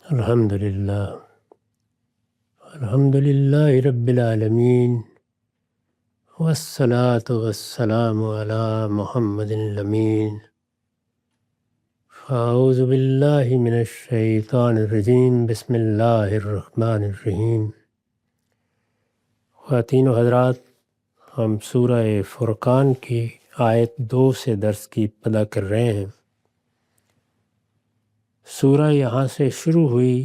الحمدللہ رب العالمین والصلاة والسلام علی محمد الامین اعوذ باللہ من الشیطان الرجیم بسم اللہ الرحمن الرحیم۔ خواتین و حضرات، ہم سورہ فرقان کی آیت 2 سے درس کی ابتدا کر رہے ہیں۔ سورہ یہاں سے شروع ہوئی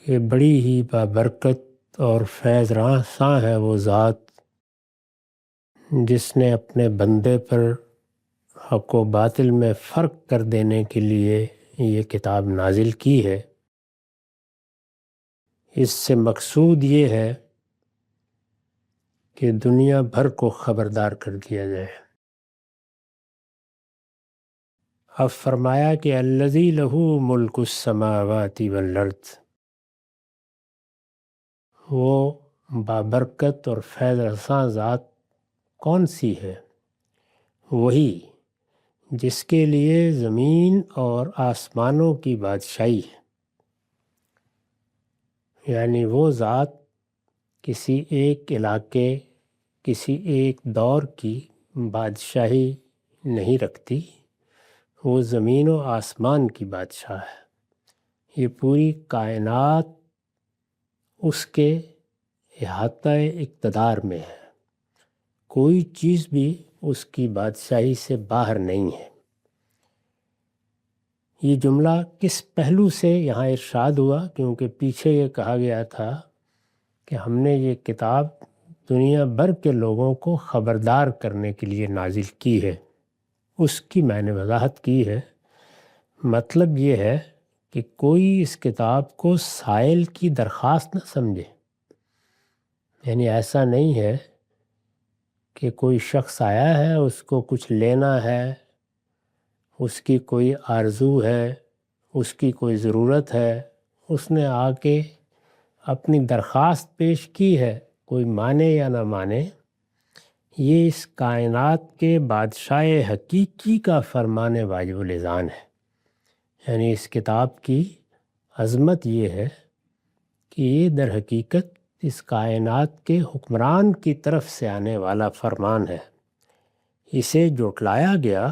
کہ بڑی ہی بابرکت اور فیض رساں ہے وہ ذات جس نے اپنے بندے پر حق و باطل میں فرق کر دینے کے لیے یہ کتاب نازل کی ہے۔ اس سے مقصود یہ ہے کہ دنیا بھر کو خبردار کر دیا جائے۔ اب فرمایا کہ الذی لہ ملک السماوات والارض، وہ بابرکت اور فیض رساں ذات کون سی ہے؟ وہی جس کے لیے زمین اور آسمانوں کی بادشاہی ہے، یعنی وہ ذات کسی ایک علاقے، کسی ایک دور کی بادشاہی نہیں رکھتی، وہ زمین و آسمان کی بادشاہ ہے۔ یہ پوری کائنات اس کے احاطہ اقتدار میں ہے، کوئی چیز بھی اس کی بادشاہی سے باہر نہیں ہے۔ یہ جملہ کس پہلو سے یہاں ارشاد ہوا؟ کیونکہ پیچھے یہ کہا گیا تھا کہ ہم نے یہ کتاب دنیا بھر کے لوگوں کو خبردار کرنے کے لیے نازل کی ہے۔ اس کی میں نے وضاحت کی ہے۔ مطلب یہ ہے کہ کوئی اس کتاب کو سائل کی درخواست نہ سمجھے، یعنی ایسا نہیں ہے کہ کوئی شخص آیا ہے، اس کو کچھ لینا ہے، اس کی کوئی آرزو ہے، اس کی کوئی ضرورت ہے، اس نے آ کے اپنی درخواست پیش کی ہے، کوئی مانے یا نہ مانے، یہ اس کائنات کے بادشاہ حقیقی کا فرمان واجب الاذعان ہے۔ یعنی اس کتاب کی عظمت یہ ہے کہ یہ در حقیقت اس کائنات کے حکمران کی طرف سے آنے والا فرمان ہے۔ اسے جھٹلایا گیا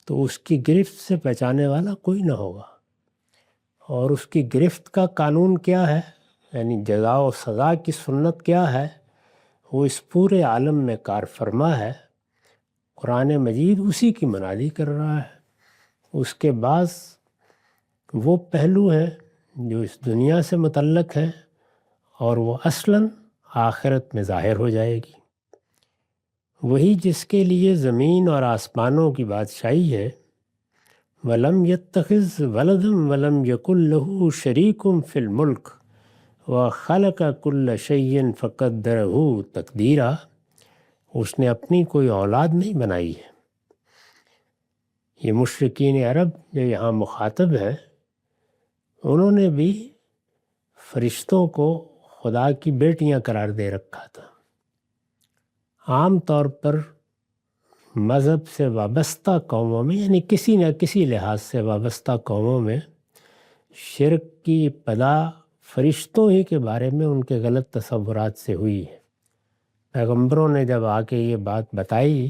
تو اس کی گرفت سے بچانے والا کوئی نہ ہوگا۔ اور اس کی گرفت کا قانون کیا ہے، یعنی جزا و سزا کی سنت کیا ہے، وہ اس پورے عالم میں کار فرما ہے۔ قرآن مجید اسی کی منادی کر رہا ہے۔ اس کے بعد وہ پہلو ہیں جو اس دنیا سے متعلق ہیں، اور وہ اصلاً آخرت میں ظاہر ہو جائے گی۔ وہی جس کے لیے زمین اور آسمانوں کی بادشاہی ہے۔ وَلَمْ يَتَّخِذْ وَلَدًا وَلَمْ يَكُنْ لَهُ شَرِيكٌ فِي الْمُلْكِ وَخَلَقَ كُلَّ شَيْءٍ فَقَدَّرَهُ تَقْدِيرًا۔ اس نے اپنی کوئی اولاد نہیں بنائی ہے۔ یہ مشرکین عرب جو یہاں مخاطب ہیں، انہوں نے بھی فرشتوں کو خدا کی بیٹیاں قرار دے رکھا تھا۔ عام طور پر مذہب سے وابستہ قوموں میں، یعنی کسی نہ کسی لحاظ سے وابستہ قوموں میں، شرک کی ابتدا فرشتوں ہی کے بارے میں ان کے غلط تصورات سے ہوئی ہے۔ پیغمبروں نے جب آ کے یہ بات بتائی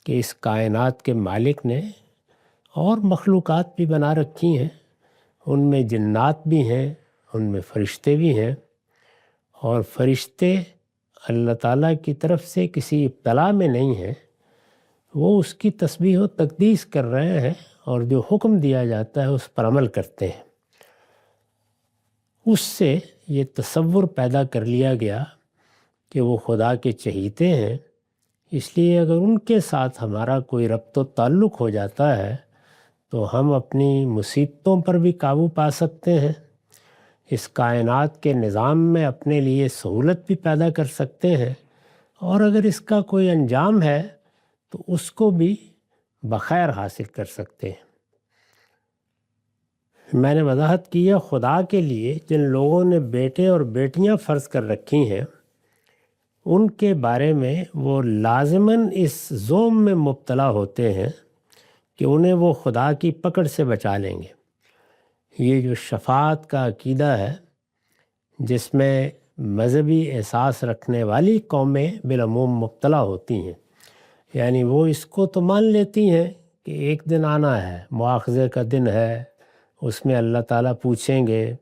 کہ اس کائنات کے مالک نے اور مخلوقات بھی بنا رکھی ہیں، ان میں جنات بھی ہیں، ان میں فرشتے بھی ہیں، اور فرشتے اللہ تعالیٰ کی طرف سے کسی ابتلا میں نہیں ہیں، وہ اس کی تسبیح و تقدیس کر رہے ہیں، اور جو حکم دیا جاتا ہے اس پر عمل کرتے ہیں۔ اس سے یہ تصور پیدا کر لیا گیا کہ وہ خدا کے چہیتے ہیں، اس لیے اگر ان کے ساتھ ہمارا کوئی ربط و تعلق ہو جاتا ہے تو ہم اپنی مصیبتوں پر بھی قابو پا سکتے ہیں، اس کائنات کے نظام میں اپنے لیے سہولت بھی پیدا کر سکتے ہیں، اور اگر اس کا کوئی انجام ہے تو اس کو بھی بخیر حاصل کر سکتے ہیں۔ میں نے وضاحت کی ہے، خدا کے لیے جن لوگوں نے بیٹے اور بیٹیاں فرض کر رکھی ہیں، ان کے بارے میں وہ لازماً اس زوم میں مبتلا ہوتے ہیں کہ انہیں وہ خدا کی پکڑ سے بچا لیں گے۔ یہ جو شفاعت کا عقیدہ ہے، جس میں مذہبی احساس رکھنے والی قومیں بالعموم مبتلا ہوتی ہیں، یعنی وہ اس کو تو مان لیتی ہیں کہ ایک دن آنا ہے، مواخذے کا دن ہے، اس میں اللہ تعالیٰ پوچھیں گے۔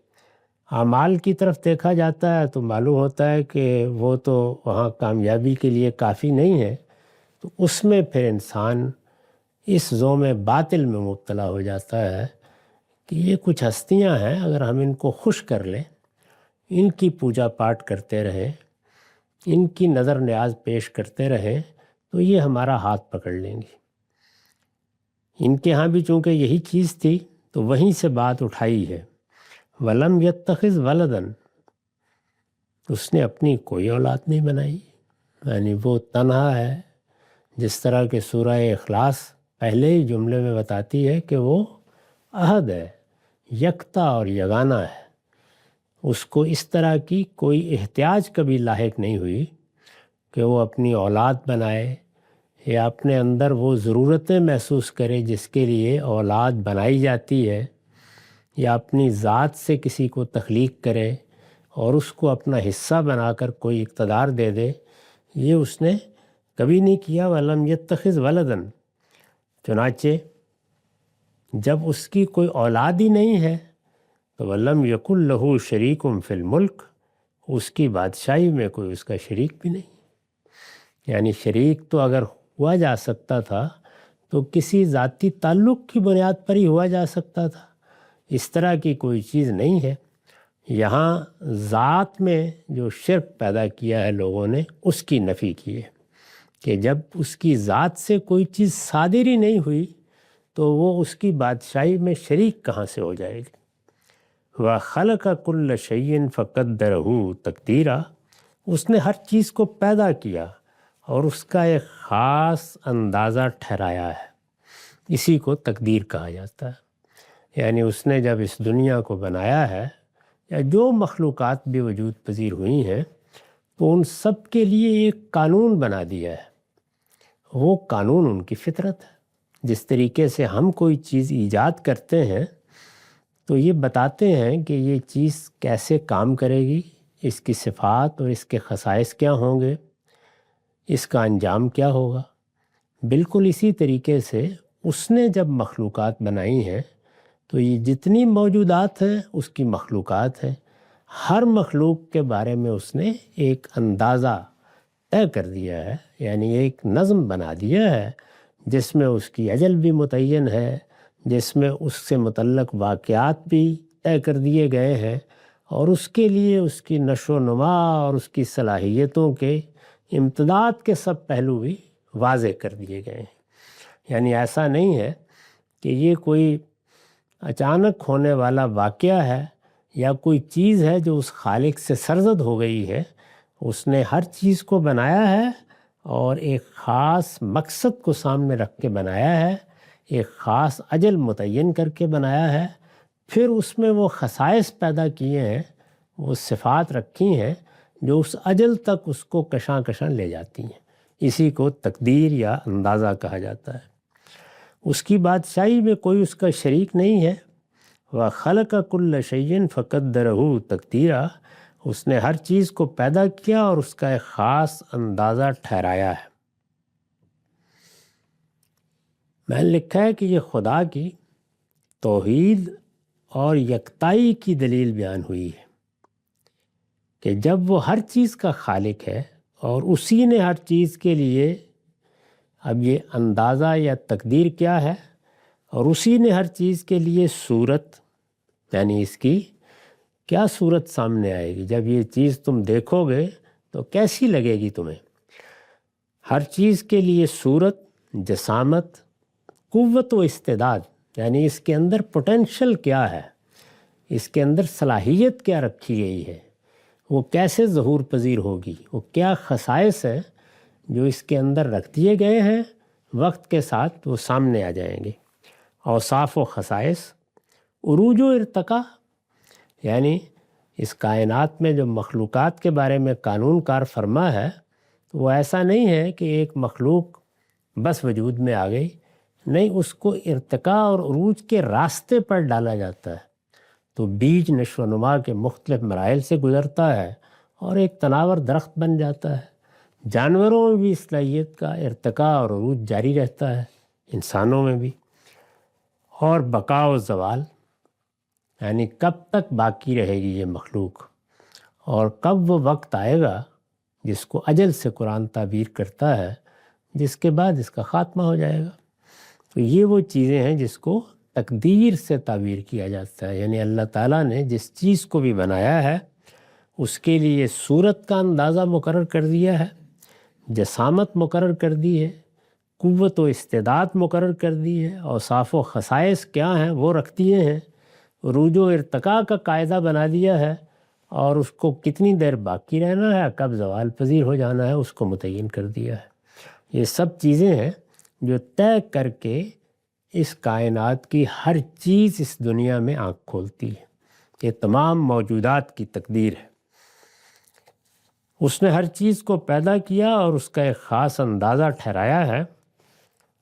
اعمال کی طرف دیکھا جاتا ہے تو معلوم ہوتا ہے کہ وہ تو وہاں کامیابی کے لیے کافی نہیں ہے، تو اس میں پھر انسان اس زوم باطل میں مبتلا ہو جاتا ہے کہ یہ کچھ ہستیاں ہیں، اگر ہم ان کو خوش کر لیں، ان کی پوجا پاٹ کرتے رہیں، ان کی نظر نیاز پیش کرتے رہیں، تو یہ ہمارا ہاتھ پکڑ لیں گی۔ ان کے ہاں بھی چونکہ یہی چیز تھی تو وہیں سے بات اٹھائی ہے۔ وَلَمْ يَتَّخِذْ وَلَدًا، اس نے اپنی کوئی اولاد نہیں بنائی، یعنی وہ تنہا ہے، جس طرح کہ سورہ اخلاص پہلے ہی جملے میں بتاتی ہے کہ وہ احد ہے، یکتا اور یگانہ ہے۔ اس کو اس طرح کی کوئی احتیاج کبھی لاحق نہیں ہوئی کہ وہ اپنی اولاد بنائے یا اپنے اندر وہ ضرورتیں محسوس کرے جس کے لیے اولاد بنائی جاتی ہے، یا اپنی ذات سے کسی کو تخلیق کرے اور اس کو اپنا حصہ بنا کر کوئی اقتدار دے دے۔ یہ اس نے کبھی نہیں کیا۔ وَلَمْ يَتَّخِذْ وَلَدًا، چنانچہ جب اس کی کوئی اولاد ہی نہیں ہے تو وَلَمْ يَكُنْ لَهُ شَرِيكٌ فِي الْمُلْكِ، اس کی بادشاہی میں کوئی اس کا شریک بھی نہیں۔ یعنی شریک تو اگر ہوا جا سکتا تھا تو کسی ذاتی تعلق کی بنیاد پر ہی ہوا جا سکتا تھا، اس طرح کی کوئی چیز نہیں ہے۔ یہاں ذات میں جو شرک پیدا کیا ہے لوگوں نے، اس کی نفی کی ہے کہ جب اس کی ذات سے کوئی چیز صادر ہی نہیں ہوئی تو وہ اس کی بادشاہی میں شریک کہاں سے ہو جائے گی۔ وَخَلَقَ كُلَّ شَيْءٍ فَقَدَّرَهُ تَقْدِيرًا، اس نے ہر چیز کو پیدا کیا اور اس کا ایک خاص اندازہ ٹھہرایا ہے، اسی کو تقدیر کہا جاتا ہے۔ یعنی اس نے جب اس دنیا کو بنایا ہے یا جو مخلوقات بھی وجود پذیر ہوئی ہیں، تو ان سب کے لیے ایک قانون بنا دیا ہے۔ وہ قانون ان کی فطرت ہے۔ جس طریقے سے ہم کوئی چیز ایجاد کرتے ہیں تو یہ بتاتے ہیں کہ یہ چیز کیسے کام کرے گی، اس کی صفات اور اس کے خصائص کیا ہوں گے، اس کا انجام کیا ہوگا۔ بالکل اسی طریقے سے اس نے جب مخلوقات بنائی ہیں تو یہ جتنی موجودات ہیں اس کی مخلوقات ہیں، ہر مخلوق کے بارے میں اس نے ایک اندازہ طے کر دیا ہے، یعنی ایک نظم بنا دیا ہے جس میں اس کی اجل بھی متعین ہے، جس میں اس سے متعلق واقعات بھی طے کر دیے گئے ہیں، اور اس کے لیے اس کی نشو و نما اور اس کی صلاحیتوں کے امتداد کے سب پہلو بھی واضح کر دیے گئے ہیں۔ یعنی ایسا نہیں ہے کہ یہ کوئی اچانک ہونے والا واقعہ ہے یا کوئی چیز ہے جو اس خالق سے سرزد ہو گئی ہے۔ اس نے ہر چیز کو بنایا ہے اور ایک خاص مقصد کو سامنے رکھ کے بنایا ہے، ایک خاص اجل متعین کر کے بنایا ہے، پھر اس میں وہ خصائص پیدا کیے ہیں، وہ صفات رکھی ہیں جو اس اجل تک اس کو کشاں کشاں لے جاتی ہیں۔ اسی کو تقدیر یا اندازہ کہا جاتا ہے۔ اس کی بادشاہی میں کوئی اس کا شریک نہیں ہے۔ وَخَلَقَ كُلَّ شَيْءٍ فَقَدَّرَهُ تَقْدِيرًا، اس نے ہر چیز کو پیدا کیا اور اس کا ایک خاص اندازہ ٹھہرایا ہے۔ میں نے لکھا ہے کہ یہ خدا کی توحید اور یکتائی کی دلیل بیان ہوئی ہے کہ جب وہ ہر چیز کا خالق ہے اور اسی نے ہر چیز کے لیے، اب یہ اندازہ یا تقدیر کیا ہے، اور اسی نے ہر چیز کے لیے صورت، یعنی اس کی کیا صورت سامنے آئے گی، جب یہ چیز تم دیکھو گے تو کیسی لگے گی تمہیں۔ ہر چیز کے لیے صورت، جسامت، قوت و استعداد، یعنی اس کے اندر پوٹینشل کیا ہے، اس کے اندر صلاحیت کیا رکھی گئی ہے، وہ کیسے ظہور پذیر ہوگی، وہ کیا خصائص ہیں جو اس کے اندر رکھ دیے گئے ہیں، وقت کے ساتھ وہ سامنے آ جائیں گے۔ اوصاف و خصائص، عروج و ارتقاء، یعنی اس کائنات میں جو مخلوقات کے بارے میں قانون کار فرما ہے، وہ ایسا نہیں ہے کہ ایک مخلوق بس وجود میں آ گئی، نہیں، اس کو ارتقاء اور عروج کے راستے پر ڈالا جاتا ہے، تو بیج نشو و نما کے مختلف مراحل سے گزرتا ہے اور ایک تناور درخت بن جاتا ہے۔ جانوروں میں بھی اس صلاحیت کا ارتقاء اور عروج جاری رہتا ہے، انسانوں میں بھی۔ اور بقا و زوال، یعنی کب تک باقی رہے گی یہ مخلوق، اور کب وہ وقت آئے گا جس کو اجل سے قرآن تعبیر کرتا ہے، جس کے بعد اس کا خاتمہ ہو جائے گا۔ تو یہ وہ چیزیں ہیں جس کو تقدیر سے تعبیر کیا جاتا ہے، یعنی اللہ تعالیٰ نے جس چیز کو بھی بنایا ہے اس کے لیے صورت کا اندازہ مقرر کر دیا ہے، جسامت مقرر کر دی ہے، قوت و استعداد مقرر کر دی ہے، اوصاف و خصائص کیا ہیں وہ رکھ دیے ہیں، عروج و ارتقاء کا قاعدہ بنا دیا ہے، اور اس کو کتنی دیر باقی رہنا ہے، کب زوال پذیر ہو جانا ہے، اس کو متعین کر دیا ہے۔ یہ سب چیزیں ہیں جو طے کر کے اس کائنات کی ہر چیز اس دنیا میں آنکھ کھولتی ہے۔ یہ تمام موجودات کی تقدیر ہے۔ اس نے ہر چیز کو پیدا کیا اور اس کا ایک خاص اندازہ ٹھہرایا ہے۔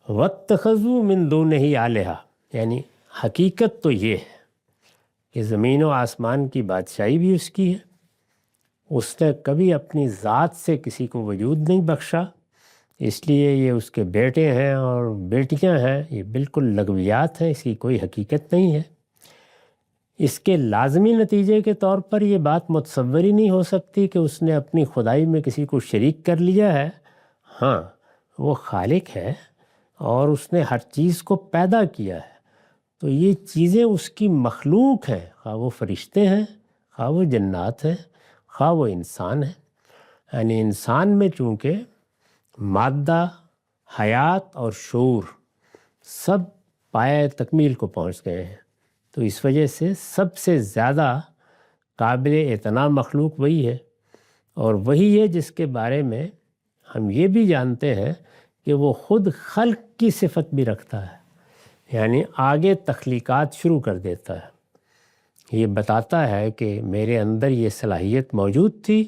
وَاتَّخَذُوا مِن دُونِهِ آلِهَةً، یعنی حقیقت تو یہ ہے کہ زمین و آسمان کی بادشاہی بھی اس کی ہے۔ اس نے کبھی اپنی ذات سے کسی کو وجود نہیں بخشا، اس لیے یہ اس کے بیٹے ہیں اور بیٹیاں ہیں، یہ بالکل لغویات ہیں، اس کی کوئی حقیقت نہیں ہے۔ اس کے لازمی نتیجے کے طور پر یہ بات متصور ہی نہیں ہو سکتی کہ اس نے اپنی خدائی میں کسی کو شریک کر لیا ہے۔ ہاں، وہ خالق ہے اور اس نے ہر چیز کو پیدا کیا ہے، تو یہ چیزیں اس کی مخلوق ہیں، خواہ وہ فرشتے ہیں، خواہ وہ جنات ہیں، خواہ وہ انسان ہیں۔ یعنی انسان میں چونکہ مادہ، حیات اور شعور سب پایۂ تکمیل کو پہنچ گئے ہیں، تو اس وجہ سے سب سے زیادہ قابل اعتنا مخلوق وہی ہے، اور وہی ہے جس کے بارے میں ہم یہ بھی جانتے ہیں کہ وہ خود خلق کی صفت بھی رکھتا ہے، یعنی آگے تخلیقات شروع کر دیتا ہے۔ یہ بتاتا ہے کہ میرے اندر یہ صلاحیت موجود تھی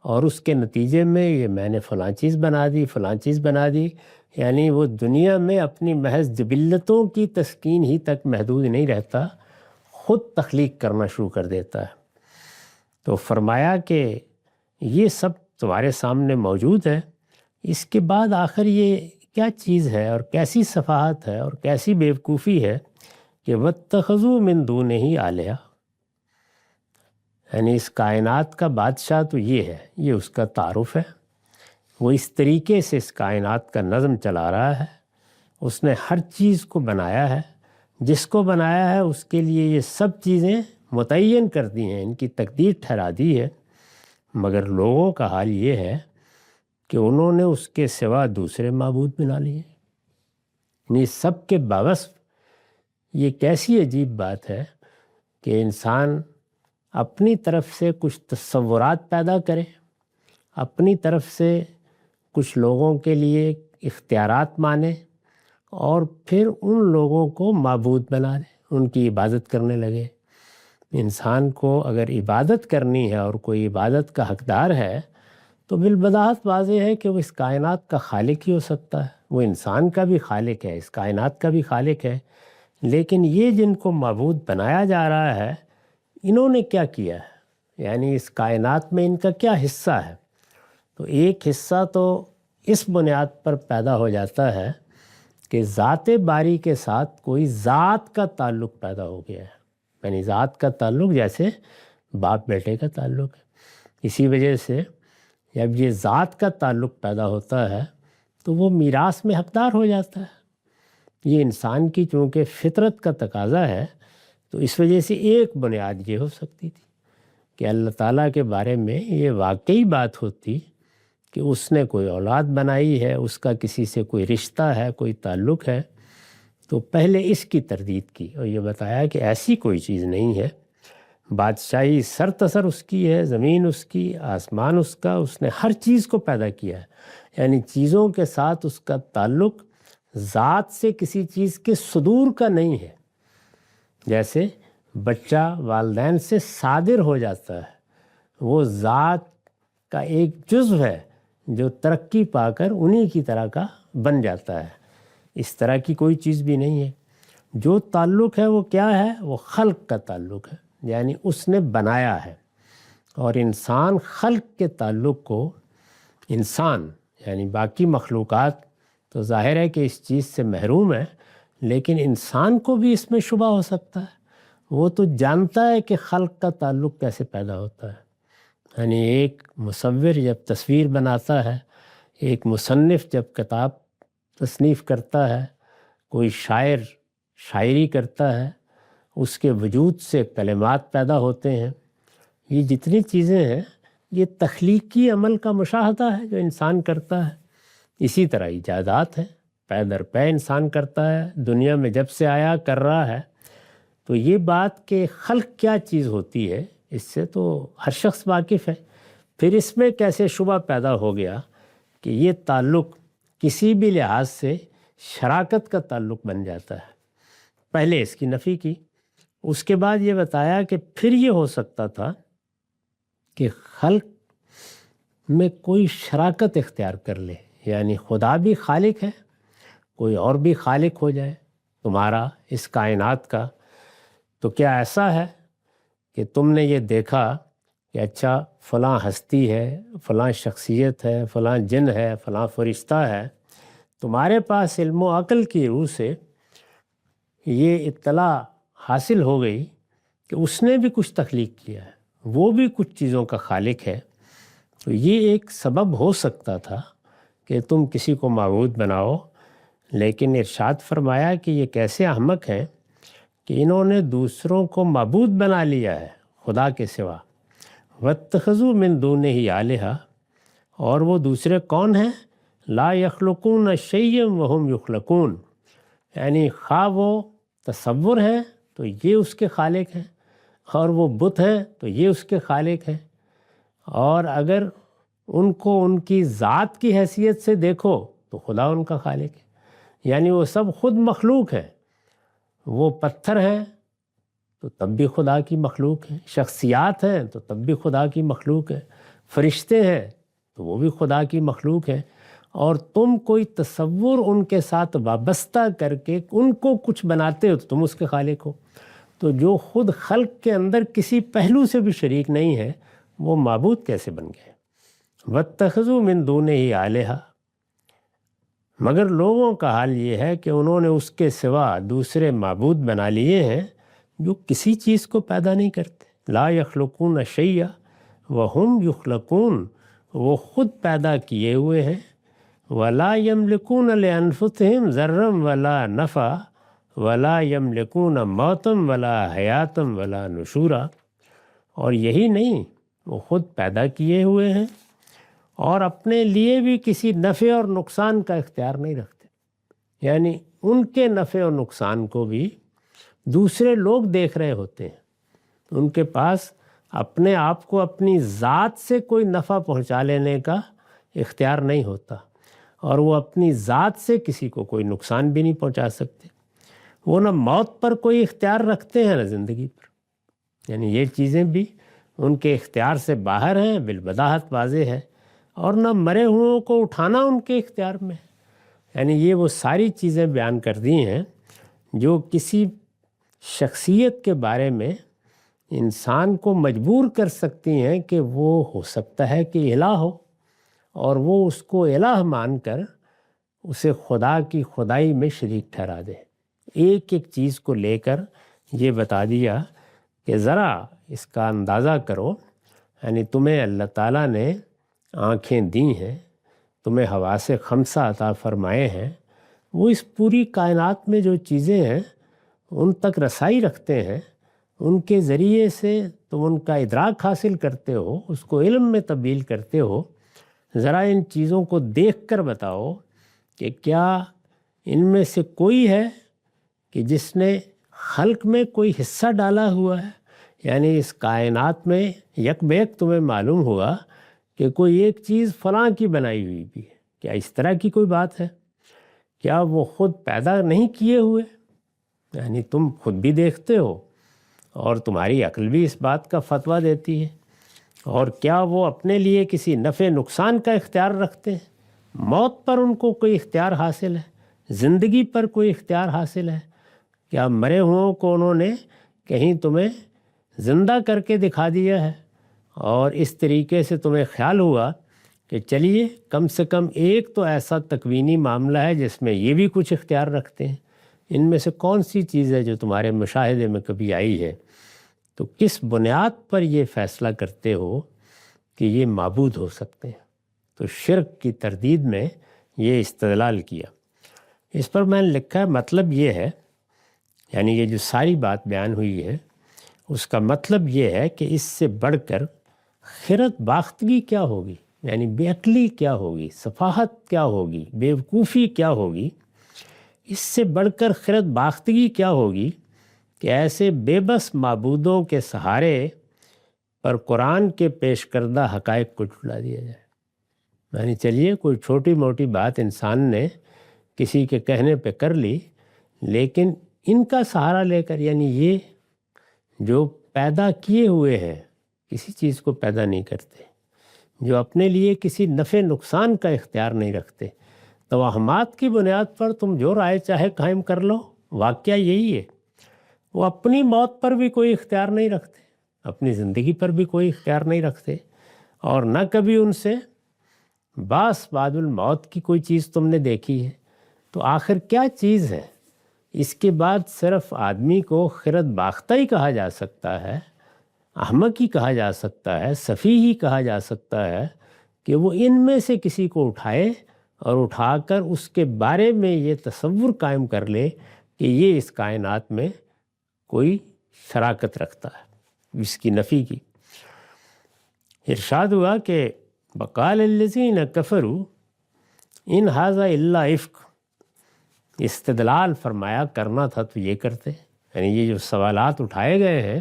اور اس کے نتیجے میں یہ میں نے فلاں چیز بنا دی، فلاں چیز بنا دی، یعنی وہ دنیا میں اپنی محض جبلتوں کی تسکین ہی تک محدود نہیں رہتا، خود تخلیق کرنا شروع کر دیتا ہے۔ تو فرمایا کہ یہ سب تمہارے سامنے موجود ہے، اس کے بعد آخر یہ کیا چیز ہے اور کیسی صفحات ہے اور کیسی بیوقوفی ہے کہ وَاتَّخَذُوا مِن دُونِهِ آلِهَةً، یعنی اس کائنات کا بادشاہ تو یہ ہے، یہ اس کا تعارف ہے، وہ اس طریقے سے اس کائنات کا نظم چلا رہا ہے۔ اس نے ہر چیز کو بنایا ہے، جس کو بنایا ہے اس کے لیے یہ سب چیزیں متعین کر دی ہیں، ان کی تقدیر ٹھہرا دی ہے، مگر لوگوں کا حال یہ ہے کہ انہوں نے اس کے سوا دوسرے معبود بنا لیے۔ یعنی سب کے باوصف یہ کیسی عجیب بات ہے کہ انسان اپنی طرف سے کچھ تصورات پیدا کرے، اپنی طرف سے کچھ لوگوں کے لیے اختیارات مانے، اور پھر ان لوگوں کو معبود بنا لے، ان کی عبادت کرنے لگے۔ انسان کو اگر عبادت کرنی ہے اور کوئی عبادت کا حقدار ہے تو بالبداہت واضح ہے کہ وہ اس کائنات کا خالق ہی ہو سکتا ہے، وہ انسان کا بھی خالق ہے، اس کائنات کا بھی خالق ہے۔ لیکن یہ جن کو معبود بنایا جا رہا ہے، انہوں نے کیا کیا ہے، یعنی اس کائنات میں ان کا کیا حصہ ہے؟ تو ایک حصہ تو اس بنیاد پر پیدا ہو جاتا ہے کہ ذات باری کے ساتھ کوئی ذات کا تعلق پیدا ہو گیا ہے، یعنی ذات کا تعلق جیسے باپ بیٹے کا تعلق ہے۔ اسی وجہ سے جب یہ ذات کا تعلق پیدا ہوتا ہے تو وہ میراث میں حقدار ہو جاتا ہے۔ یہ انسان کی چونکہ فطرت کا تقاضا ہے، تو اس وجہ سے ایک بنیاد یہ ہو سکتی تھی کہ اللہ تعالیٰ کے بارے میں یہ واقعی بات ہوتی کہ اس نے کوئی اولاد بنائی ہے، اس کا کسی سے کوئی رشتہ ہے، کوئی تعلق ہے، تو پہلے اس کی تردید کی اور یہ بتایا کہ ایسی کوئی چیز نہیں ہے، بادشاہی سر تسر اس کی ہے، زمین اس کی، آسمان اس کا، اس نے ہر چیز کو پیدا کیا ہے، یعنی چیزوں کے ساتھ اس کا تعلق ذات سے کسی چیز کے صدور کا نہیں ہے۔ جیسے بچہ والدین سے صادر ہو جاتا ہے، وہ ذات کا ایک جزو ہے جو ترقی پا کر انہی کی طرح کا بن جاتا ہے، اس طرح کی کوئی چیز بھی نہیں ہے۔ جو تعلق ہے وہ کیا ہے؟ وہ خلق کا تعلق ہے، یعنی اس نے بنایا ہے۔ اور انسان خلق کے تعلق کو انسان یعنی باقی مخلوقات تو ظاہر ہے کہ اس چیز سے محروم ہے، لیکن انسان کو بھی اس میں شبہ ہو سکتا ہے۔ وہ تو جانتا ہے کہ خلق کا تعلق کیسے پیدا ہوتا ہے۔ یعنی ایک مصور جب تصویر بناتا ہے، ایک مصنف جب کتاب تصنیف کرتا ہے، کوئی شاعر شاعری کرتا ہے، اس کے وجود سے کلمات پیدا ہوتے ہیں۔ یہ جتنی چیزیں ہیں یہ تخلیقی عمل کا مشاہدہ ہے جو انسان کرتا ہے۔ اسی طرح ایجادات ہیں، پے در پے انسان کرتا ہے، دنیا میں جب سے آیا کر رہا ہے۔ تو یہ بات کہ خلق کیا چیز ہوتی ہے اس سے تو ہر شخص واقف ہے۔ پھر اس میں کیسے شبہ پیدا ہو گیا کہ یہ تعلق کسی بھی لحاظ سے شراکت کا تعلق بن جاتا ہے۔ پہلے اس کی نفی کی، اس کے بعد یہ بتایا کہ پھر یہ ہو سکتا تھا کہ خلق میں کوئی شراکت اختیار کر لے، یعنی خدا بھی خالق ہے، کوئی اور بھی خالق ہو جائے تمہارا اس کائنات کا۔ تو کیا ایسا ہے کہ تم نے یہ دیکھا کہ اچھا فلاں ہستی ہے، فلاں شخصیت ہے، فلاں جن ہے، فلاں فرشتہ ہے، تمہارے پاس علم و عقل کی روح سے یہ اطلاع حاصل ہو گئی کہ اس نے بھی کچھ تخلیق کیا ہے، وہ بھی کچھ چیزوں کا خالق ہے۔ تو یہ ایک سبب ہو سکتا تھا کہ تم کسی کو معبود بناؤ، لیکن ارشاد فرمایا کہ یہ کیسے احمق ہیں کہ انہوں نے دوسروں کو معبود بنا لیا ہے خدا کے سوا۔ وَاتَّخَذُوا مِن دُونِهِ آلِهَةً، اور وہ دوسرے کون ہیں؟ لا یخلقون شیئا وہم یخلقون، یعنی خواہ وہ تصور ہے تو یہ اس کے خالق ہیں، اور وہ بت ہے تو یہ اس کے خالق ہیں، اور اگر ان کو ان کی ذات کی حیثیت سے دیکھو تو خدا ان کا خالق ہے۔ یعنی وہ سب خود مخلوق ہیں۔ وہ پتھر ہیں تو تب بھی خدا کی مخلوق ہیں، شخصیات ہیں تو تب بھی خدا کی مخلوق ہیں، فرشتے ہیں تو وہ بھی خدا کی مخلوق ہیں، اور تم کوئی تصور ان کے ساتھ وابستہ کر کے ان کو کچھ بناتے ہو تو تم اس کے خالق ہو۔ تو جو خود خلق کے اندر کسی پہلو سے بھی شریک نہیں ہے وہ معبود کیسے بن گئے؟ وَاتَّخَذُوا مِن دُونِهِ آلِهَةً، مگر لوگوں کا حال یہ ہے کہ انہوں نے اس کے سوا دوسرے معبود بنا لیے ہیں جو کسی چیز کو پیدا نہیں کرتے۔ لا یخلقون شیئا وہم یخلقون، وہ خود پیدا کیے ہوئے ہیں۔ ولا یملکون لانفسہم ضرا ولا نفعا ولا یملکون موتا ولا حیاتا ولا نشورا، اور یہی نہیں، وہ خود پیدا کیے ہوئے ہیں اور اپنے لیے بھی کسی نفع اور نقصان کا اختیار نہیں رکھتے۔ یعنی ان کے نفع اور نقصان کو بھی دوسرے لوگ دیکھ رہے ہوتے ہیں، ان کے پاس اپنے آپ کو اپنی ذات سے کوئی نفع پہنچا لینے کا اختیار نہیں ہوتا، اور وہ اپنی ذات سے کسی کو کوئی نقصان بھی نہیں پہنچا سکتے۔ وہ نہ موت پر کوئی اختیار رکھتے ہیں نہ زندگی پر، یعنی یہ چیزیں بھی ان کے اختیار سے باہر ہیں، بالبداہت واضح ہے، اور نہ مرے ہوئوں کو اٹھانا ان کے اختیار میں ہے۔ یعنی یہ وہ ساری چیزیں بیان کر دی ہیں جو کسی شخصیت کے بارے میں انسان کو مجبور کر سکتی ہیں کہ وہ ہو سکتا ہے کہ الہ ہو، اور وہ اس کو الہ مان کر اسے خدا کی خدائی میں شریک ٹھہرا دے۔ ایک ایک چیز کو لے کر یہ بتا دیا کہ ذرا اس کا اندازہ کرو، یعنی تمہیں اللہ تعالیٰ نے آنکھیں دی ہیں، تمہیں حواس خمسہ عطا فرمائے ہیں، وہ اس پوری کائنات میں جو چیزیں ہیں ان تک رسائی رکھتے ہیں، ان کے ذریعے سے تم ان کا ادراک حاصل کرتے ہو، اس کو علم میں تبدیل کرتے ہو۔ ذرا ان چیزوں کو دیکھ کر بتاؤ کہ کیا ان میں سے کوئی ہے کہ جس نے خلق میں کوئی حصہ ڈالا ہوا ہے؟ یعنی اس کائنات میں یک بیک تمہیں معلوم ہوا کہ کوئی ایک چیز فلاں کی بنائی ہوئی بھی ہے، کیا اس طرح کی کوئی بات ہے؟ کیا وہ خود پیدا نہیں کیے ہوئے؟ یعنی تم خود بھی دیکھتے ہو اور تمہاری عقل بھی اس بات کا فتویٰ دیتی ہے، اور کیا وہ اپنے لیے کسی نفع نقصان کا اختیار رکھتے ہیں؟ موت پر ان کو کوئی اختیار حاصل ہے؟ زندگی پر کوئی اختیار حاصل ہے؟ کیا مرے ہوئوں کو انہوں نے کہیں تمہیں زندہ کر کے دکھا دیا ہے، اور اس طریقے سے تمہیں خیال ہوا کہ چلیے کم سے کم ایک تو ایسا تکوینی معاملہ ہے جس میں یہ بھی کچھ اختیار رکھتے ہیں، ان میں سے کون سی چیز ہے جو تمہارے مشاہدے میں کبھی آئی ہے؟ تو کس بنیاد پر یہ فیصلہ کرتے ہو کہ یہ معبود ہو سکتے ہیں؟ تو شرک کی تردید میں یہ استدلال کیا۔ اس پر میں نے لکھا ہے مطلب یہ ہے، یعنی یہ جو ساری بات بیان ہوئی ہے اس کا مطلب یہ ہے کہ اس سے بڑھ کر خرد باختگی کیا ہوگی، یعنی بے عقلی کیا ہوگی، سفاہت کیا ہوگی، بیوقوفی کیا ہوگی، اس سے بڑھ کر خرد باختگی کیا ہوگی کہ ایسے بے بس معبودوں کے سہارے پر قرآن کے پیش کردہ حقائق کو جھٹلا دیا جائے۔ یعنی چلیے کوئی چھوٹی موٹی بات انسان نے کسی کے کہنے پہ کر لی، لیکن ان کا سہارا لے کر، یعنی یہ جو پیدا کیے ہوئے ہیں کسی چیز کو پیدا نہیں کرتے، جو اپنے لیے کسی نفع نقصان کا اختیار نہیں رکھتے، توہمات کی بنیاد پر تم جو رائے چاہے قائم کر لو۔ واقعہ یہی ہے، وہ اپنی موت پر بھی کوئی اختیار نہیں رکھتے، اپنی زندگی پر بھی کوئی اختیار نہیں رکھتے، اور نہ کبھی ان سے باس بعد الموت کی کوئی چیز تم نے دیکھی ہے۔ تو آخر کیا چیز ہے؟ اس کے بعد صرف آدمی کو خرد باختہ ہی کہا جا سکتا ہے، احمق ہی کہا جا سکتا ہے، سفیہ ہی کہا جا سکتا ہے کہ وہ ان میں سے کسی کو اٹھائے اور اٹھا کر اس کے بارے میں یہ تصور قائم کر لے کہ یہ اس کائنات میں کوئی شراکت رکھتا ہے، اس کی نفی کی۔ ارشاد ہوا کہ وقال الذین کفروا ان ھذا الا افک، استدلال فرمایا کرنا تھا تو یہ کرتے، یعنی یہ جو سوالات اٹھائے گئے ہیں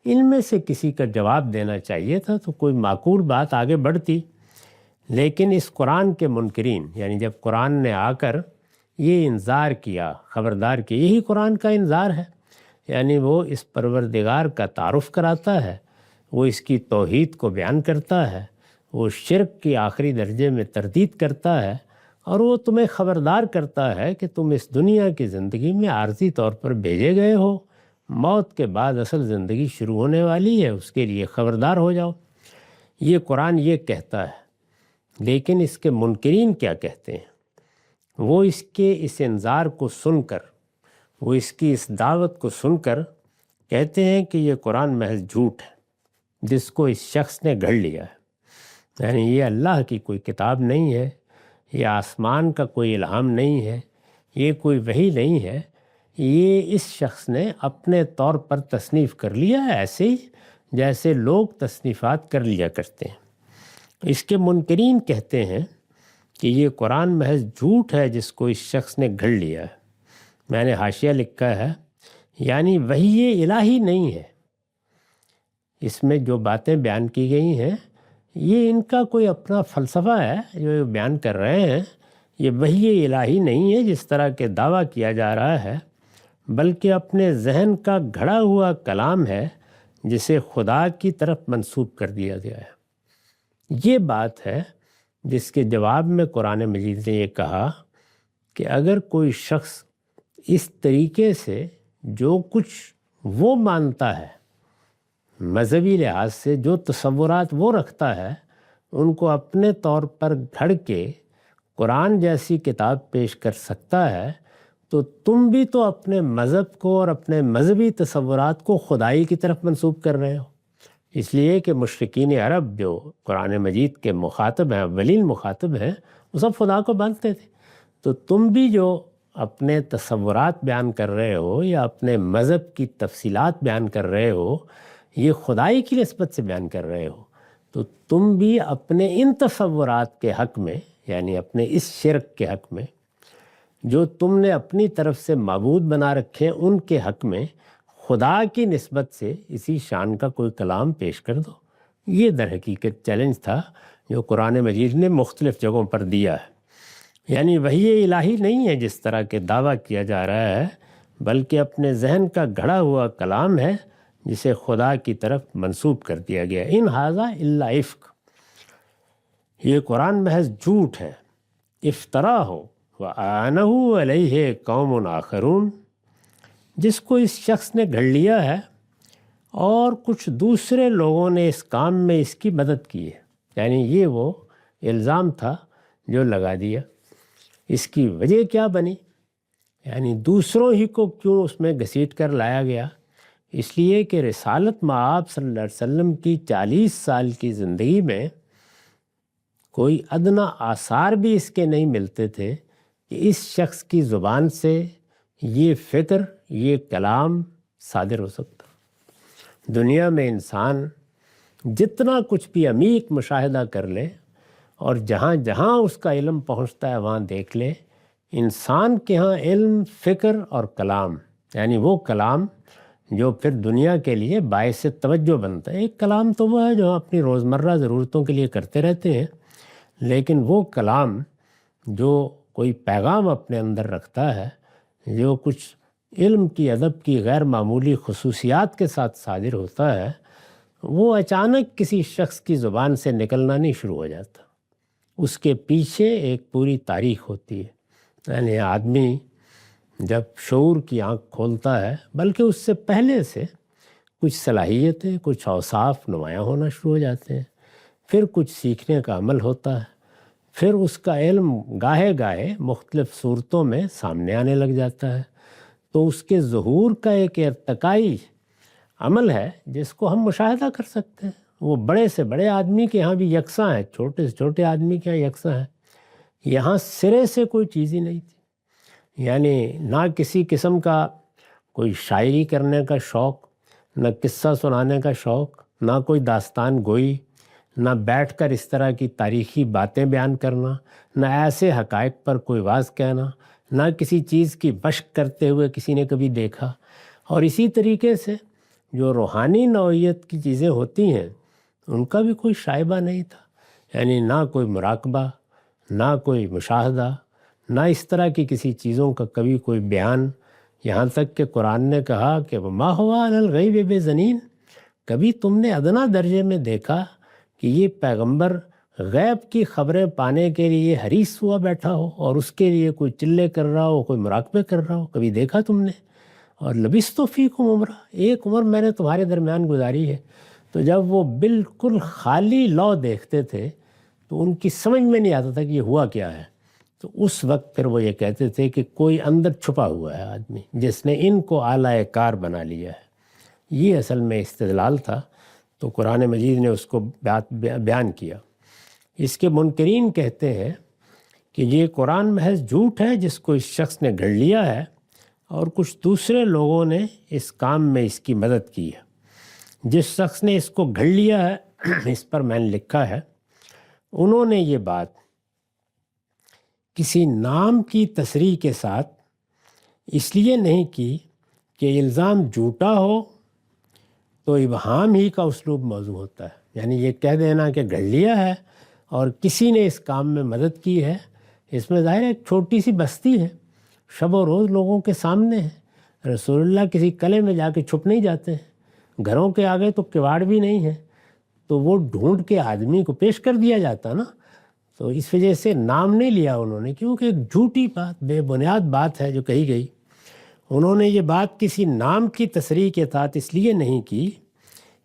ان میں سے کسی کا جواب دینا چاہیے تھا تو کوئی معقول بات آگے بڑھتی، لیکن اس قرآن کے منکرین، یعنی جب قرآن نے آ کر یہ انذار کیا، خبردار کیا، یہی قرآن کا انذار ہے، یعنی وہ اس پروردگار کا تعارف کراتا ہے، وہ اس کی توحید کو بیان کرتا ہے، وہ شرک کی آخری درجے میں تردید کرتا ہے، اور وہ تمہیں خبردار کرتا ہے کہ تم اس دنیا کی زندگی میں عارضی طور پر بھیجے گئے ہو، موت کے بعد اصل زندگی شروع ہونے والی ہے، اس کے لیے خبردار ہو جاؤ۔ یہ قرآن یہ کہتا ہے، لیکن اس کے منکرین کیا کہتے ہیں؟ وہ اس کے اس انذار کو سن کر، وہ اس کی اس دعوت کو سن کر کہتے ہیں کہ یہ قرآن محض جھوٹ ہے جس کو اس شخص نے گھڑ لیا ہے، یعنی یہ اللہ کی کوئی کتاب نہیں ہے، یہ آسمان کا کوئی الہام نہیں ہے، یہ کوئی وحی نہیں ہے، یہ اس شخص نے اپنے طور پر تصنیف کر لیا ہے، ایسے ہی جیسے لوگ تصنیفات کر لیا کرتے ہیں۔ اس کے منکرین کہتے ہیں کہ یہ قرآن محض جھوٹ ہے جس کو اس شخص نے گھڑ لیا ہے۔ میں نے حاشیہ لکھا ہے، یعنی وحی الہی نہیں ہے، اس میں جو باتیں بیان کی گئی ہیں یہ ان کا کوئی اپنا فلسفہ ہے جو یہ بیان کر رہے ہیں، یہ وحی الہی نہیں ہے جس طرح کے دعویٰ کیا جا رہا ہے، بلکہ اپنے ذہن کا گھڑا ہوا کلام ہے جسے خدا کی طرف منسوب کر دیا گیا ہے۔ یہ بات ہے جس کے جواب میں قرآن مجید نے یہ کہا کہ اگر کوئی شخص اس طریقے سے جو کچھ وہ مانتا ہے، مذہبی لحاظ سے جو تصورات وہ رکھتا ہے، ان کو اپنے طور پر گھڑ کے قرآن جیسی کتاب پیش کر سکتا ہے، تو تم بھی تو اپنے مذہب کو اور اپنے مذہبی تصورات کو خدائی کی طرف منسوب کر رہے ہو۔ اس لیے کہ مشرکین عرب جو قرآن مجید کے مخاطب ہیں، اولین مخاطب ہیں، وہ سب خدا کو مانتے تھے، تو تم بھی جو اپنے تصورات بیان کر رہے ہو یا اپنے مذہب کی تفصیلات بیان کر رہے ہو، یہ خدائی کی نسبت سے بیان کر رہے ہو، تو تم بھی اپنے ان تصورات کے حق میں، یعنی اپنے اس شرک کے حق میں جو تم نے اپنی طرف سے معبود بنا رکھے ہیں، ان کے حق میں خدا کی نسبت سے اسی شان کا کوئی کلام پیش کر دو۔ یہ در حقیقت چیلنج تھا جو قرآن مجید نے مختلف جگہوں پر دیا ہے، یعنی وحی الہی نہیں ہے جس طرح کے دعویٰ کیا جا رہا ہے، بلکہ اپنے ذہن کا گھڑا ہوا کلام ہے جسے خدا کی طرف منسوب کر دیا گیا۔ ان ھذا الا افک، یہ قرآن محض جھوٹ ہے، افطرا ہو وَآنَهُ عَلَيْهِ قَوْمٌ آخَرُونَ، جس کو اس شخص نے گھڑ لیا ہے اور کچھ دوسرے لوگوں نے اس کام میں اس کی مدد کی ہے. یعنی یہ وہ الزام تھا جو لگا دیا. اس کی وجہ کیا بنی؟ یعنی دوسروں ہی کو کیوں اس میں گھسیٹ کر لایا گیا؟ اس لیے کہ رسالت مآب صلی اللہ علیہ وسلم کی 40 سال کی زندگی میں کوئی ادنا آثار بھی اس کے نہیں ملتے تھے کہ اس شخص کی زبان سے یہ فکر، یہ کلام صادر ہو سکتا. دنیا میں انسان جتنا کچھ بھی عمیق مشاہدہ کر لے اور جہاں جہاں اس کا علم پہنچتا ہے وہاں دیکھ لے، انسان کے ہاں علم، فکر اور کلام، یعنی وہ کلام جو پھر دنیا کے لیے باعث توجہ بنتا ہے. ایک کلام تو وہ ہے جو اپنی روزمرہ ضرورتوں کے لیے کرتے رہتے ہیں، لیکن وہ کلام جو کوئی پیغام اپنے اندر رکھتا ہے، جو کچھ علم کی، ادب کی غیر معمولی خصوصیات کے ساتھ صادر ہوتا ہے، وہ اچانک کسی شخص کی زبان سے نکلنا نہیں شروع ہو جاتا. اس کے پیچھے ایک پوری تاریخ ہوتی ہے. یعنی آدمی جب شعور کی آنکھ کھولتا ہے، بلکہ اس سے پہلے سے کچھ صلاحیتیں، کچھ اوصاف نمایاں ہونا شروع ہو جاتے ہیں. پھر کچھ سیکھنے کا عمل ہوتا ہے، پھر اس کا علم گاہے گاہے مختلف صورتوں میں سامنے آنے لگ جاتا ہے. تو اس کے ظہور کا ایک ارتقائی عمل ہے جس کو ہم مشاہدہ کر سکتے ہیں. وہ بڑے سے بڑے آدمی کے ہاں بھی یکساں ہے، چھوٹے سے چھوٹے آدمی کے ہاں یکساں ہے. یہاں سرے سے کوئی چیز ہی نہیں تھی. یعنی نہ کسی قسم کا کوئی شاعری کرنے کا شوق، نہ قصہ سنانے کا شوق، نہ کوئی داستان گوئی، نہ بیٹھ کر اس طرح کی تاریخی باتیں بیان کرنا، نہ ایسے حقائق پر کوئی واز کہنا، نہ کسی چیز کی مشق کرتے ہوئے کسی نے کبھی دیکھا. اور اسی طریقے سے جو روحانی نوعیت کی چیزیں ہوتی ہیں ان کا بھی کوئی شائبہ نہیں تھا. یعنی نہ کوئی مراقبہ، نہ کوئی مشاہدہ، نہ اس طرح کی کسی چیزوں کا کبھی کوئی بیان. یہاں تک کہ قرآن نے کہا کہ ما ہوا علی الغیب بضنین، کبھی تم نے ادنا درجے میں دیکھا کہ یہ پیغمبر غیب کی خبریں پانے کے لیے حریص ہوا بیٹھا ہو اور اس کے لیے کوئی چلے کر رہا ہو، کوئی مراقبے کر رہا ہو؟ کبھی دیکھا تم نے؟ اور لبثت فیکم عمرہ، ایک عمر میں نے تمہارے درمیان گزاری ہے. تو جب وہ بالکل خالی لو دیکھتے تھے تو ان کی سمجھ میں نہیں آتا تھا کہ یہ ہوا کیا ہے. تو اس وقت پھر وہ یہ کہتے تھے کہ کوئی اندر چھپا ہوا ہے آدمی جس نے ان کو اعلیٰ کار بنا لیا ہے. یہ اصل میں استدلال تھا. تو قرآن مجید نے اس کو بیان کیا. اس کے منکرین کہتے ہیں کہ یہ قرآن محض جھوٹ ہے جس کو اس شخص نے گھڑ لیا ہے اور کچھ دوسرے لوگوں نے اس کام میں اس کی مدد کی ہے. جس شخص نے اس کو گھڑ لیا ہے، اس پر میں نے لکھا ہے، انہوں نے یہ بات کسی نام کی تصریح کے ساتھ اس لیے نہیں کی کہ الزام جھوٹا ہو تو ابہام ہی کا اسلوب موضوع ہوتا ہے. یعنی یہ کہہ دینا کہ گھڑ لیا ہے اور کسی نے اس کام میں مدد کی ہے، اس میں ظاہر ایک چھوٹی سی بستی ہے، شب و روز لوگوں کے سامنے ہے. رسول اللہ کسی قلعے میں جا کے چھپ نہیں جاتے ہیں، گھروں کے آگے تو کواڑ بھی نہیں ہے، تو وہ ڈھونڈ کے آدمی کو پیش کر دیا جاتا نا. تو اس وجہ سے نام نہیں لیا انہوں نے، کیونکہ ایک جھوٹی بات، بے بنیاد بات ہے جو کہی گئی. انہوں نے یہ بات کسی نام کی تصریح کے ساتھ اس لیے نہیں کی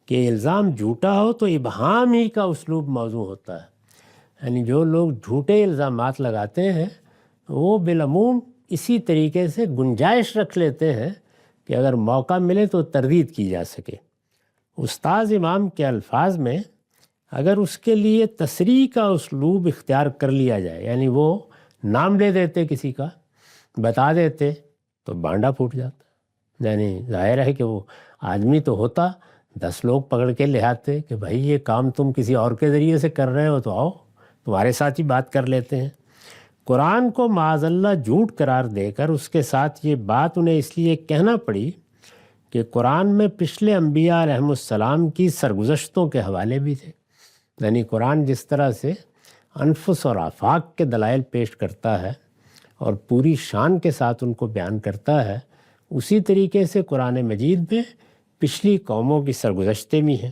کہ الزام جھوٹا ہو تو ابہام ہی کا اسلوب موضوع ہوتا ہے. یعنی جو لوگ جھوٹے الزامات لگاتے ہیں وہ بالعموم اسی طریقے سے گنجائش رکھ لیتے ہیں کہ اگر موقع ملے تو تردید کی جا سکے. استاذ امام کے الفاظ میں اگر اس کے لیے تصریح کا اسلوب اختیار کر لیا جائے، یعنی وہ نام لے دیتے، کسی کا بتا دیتے، تو بانڈا پھوٹ جاتا. یعنی ظاہر ہے کہ وہ آدمی تو ہوتا، 10 لوگ پکڑ کے لے آتے کہ بھائی یہ کام تم کسی اور کے ذریعے سے کر رہے ہو تو آؤ تمہارے ساتھ ہی بات کر لیتے ہیں. قرآن کو معاذ اللہ جھوٹ قرار دے کر اس کے ساتھ یہ بات انہیں اس لیے کہنا پڑی کہ قرآن میں پچھلے انبیاء علیہم السلام کی سرگزشتوں کے حوالے بھی تھے. یعنی قرآن جس طرح سے انفس اور آفاق کے دلائل پیش کرتا ہے اور پوری شان کے ساتھ ان کو بیان کرتا ہے، اسی طریقے سے قرآن مجید میں پچھلی قوموں کی سرگزشتیں بھی ہیں.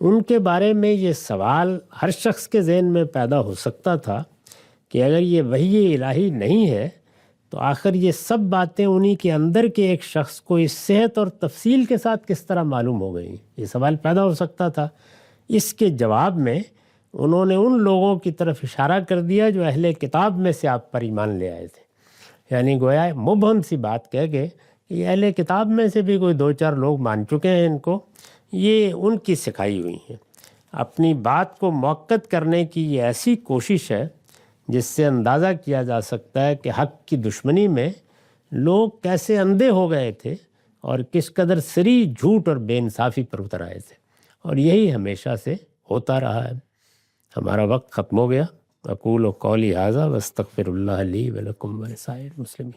ان کے بارے میں یہ سوال ہر شخص کے ذہن میں پیدا ہو سکتا تھا کہ اگر یہ وحی الہی نہیں ہے تو آخر یہ سب باتیں انہی کے اندر کے ایک شخص کو اس صحت اور تفصیل کے ساتھ کس طرح معلوم ہو گئی؟ یہ سوال پیدا ہو سکتا تھا۔ اس کے جواب میں انہوں نے ان لوگوں کی طرف اشارہ کر دیا جو اہل کتاب میں سے آپ پر ایمان لے آئے تھے، یعنی گویا مبہم سی بات کہہ گئے کہ یہ اہل کتاب میں سے بھی کوئی 2-4 لوگ مان چکے ہیں ان کو، یہ ان کی سکھائی ہوئی ہیں۔ اپنی بات کو مؤکد کرنے کی یہ ایسی کوشش ہے جس سے اندازہ کیا جا سکتا ہے کہ حق کی دشمنی میں لوگ کیسے اندھے ہو گئے تھے اور کس قدر سری جھوٹ اور بے انصافی پر اتر آئے تھے، اور یہی ہمیشہ سے ہوتا رہا ہے۔ ہمارا وقت ختم ہو گیا۔ اقول قولی ھذا واستغفر اللہ لی ولکم ولسائر المسلمین۔